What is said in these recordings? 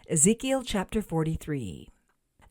Ezekiel chapter 43.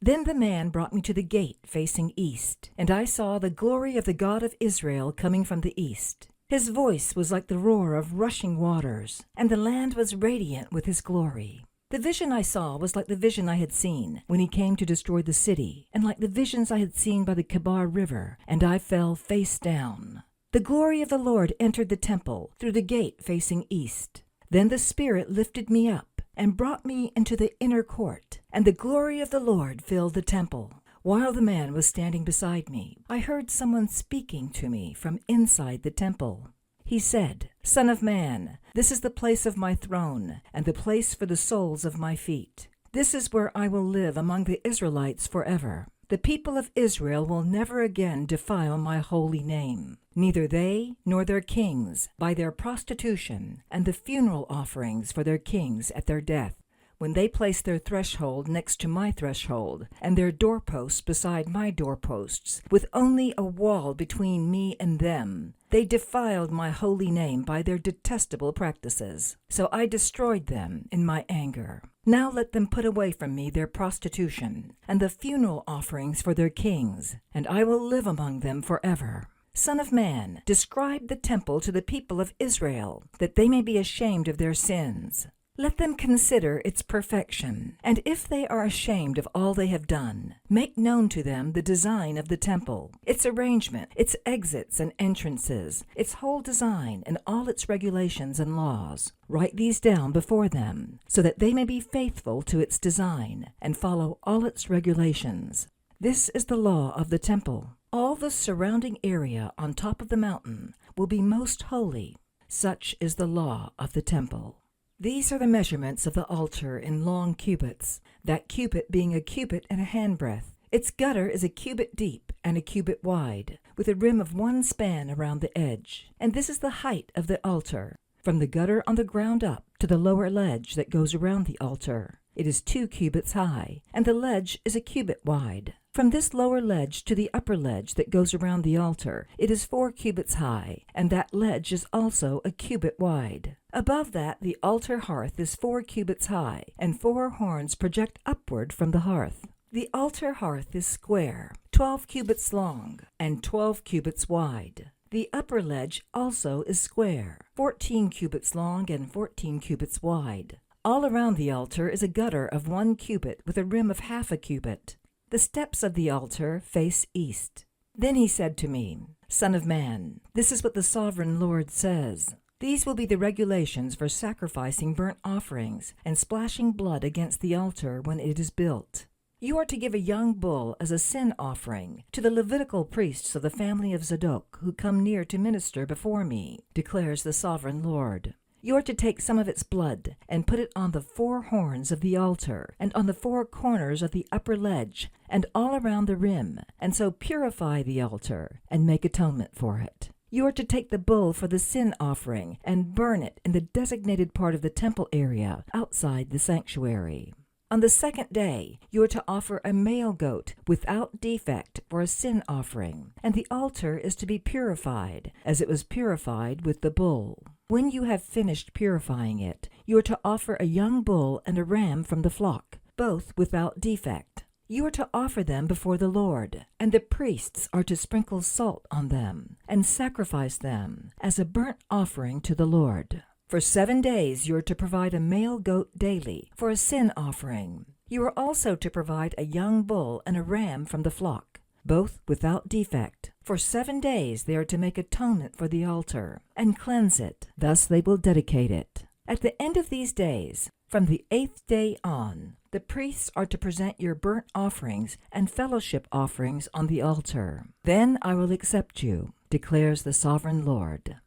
Then the man brought me to the gate facing east, and I saw the glory of the God of Israel coming from the east. His voice was like the roar of rushing waters, and the land was radiant with his glory. The vision I saw was like the vision I had seen when he came to destroy the city, and like the visions I had seen by the Kebar River, and I fell face down. The glory of the Lord entered the temple through the gate facing east. Then the Spirit lifted me up and brought me into the inner court, and the glory of the Lord filled the temple. While the man was standing beside me, I heard someone speaking to me from inside the temple. He said, "Son of man, this is the place of my throne, and the place for the soles of my feet. This is where I will live among the Israelites forever. The people of Israel will never again defile my holy name, neither they nor their kings, by their prostitution and the funeral offerings for their kings at their death. When they placed their threshold next to my threshold, and their doorposts beside my doorposts, with only a wall between me and them, they defiled my holy name by their detestable practices. So I destroyed them in my anger. Now let them put away from me their prostitution, and the funeral offerings for their kings, and I will live among them forever. Son of man, describe the temple to the people of Israel, that they may be ashamed of their sins. Let them consider its perfection, and if they are ashamed of all they have done, make known to them the design of the temple, its arrangement, its exits and entrances, its whole design, and all its regulations and laws. Write these down before them, so that they may be faithful to its design, and follow all its regulations. This is the law of the temple. All the surrounding area on top of the mountain will be most holy. Such is the law of the temple. These are the measurements of the altar in long cubits, that cubit being a cubit and a handbreadth. Its gutter is a cubit deep and a cubit wide, with a rim of 1 span around the edge. And this is the height of the altar, from the gutter on the ground up to the lower ledge that goes around the altar. It is 2 cubits high, and the ledge is a cubit wide. From this lower ledge to the upper ledge that goes around the altar, it is 4 cubits high, and that ledge is also a cubit wide. Above that, the altar hearth is 4 cubits high, and 4 horns project upward from the hearth. The altar hearth is square, 12 cubits long, and 12 cubits wide. The upper ledge also is square, 14 cubits long and 14 cubits wide. All around the altar is a gutter of 1 cubit with a rim of half a cubit. The steps of the altar face east. Then he said to me, "Son of man, this is what the sovereign Lord says. These will be the regulations for sacrificing burnt offerings and splashing blood against the altar when it is built. You are to give a young bull as a sin offering to the Levitical priests of the family of Zadok who come near to minister before me, declares the sovereign Lord. You are to take some of its blood and put it on the 4 horns of the altar and on the 4 corners of the upper ledge and all around the rim, and so purify the altar and make atonement for it. You are to take the bull for the sin offering and burn it in the designated part of the temple area outside the sanctuary. On the 2nd day, you are to offer a male goat without defect for a sin offering, and the altar is to be purified as it was purified with the bull. When you have finished purifying it, you are to offer a young bull and a ram from the flock, both without defect. You are to offer them before the Lord, and the priests are to sprinkle salt on them and sacrifice them as a burnt offering to the Lord. For 7 days you are to provide a male goat daily for a sin offering. You are also to provide a young bull and a ram from the flock, both without defect. For 7 days they are to make atonement for the altar and cleanse it. Thus they will dedicate it. At the end of these days, from the 8th day on, the priests are to present your burnt offerings and fellowship offerings on the altar. Then I will accept you, declares the sovereign Lord."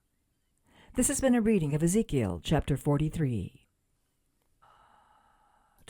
This has been a reading of Ezekiel chapter 43.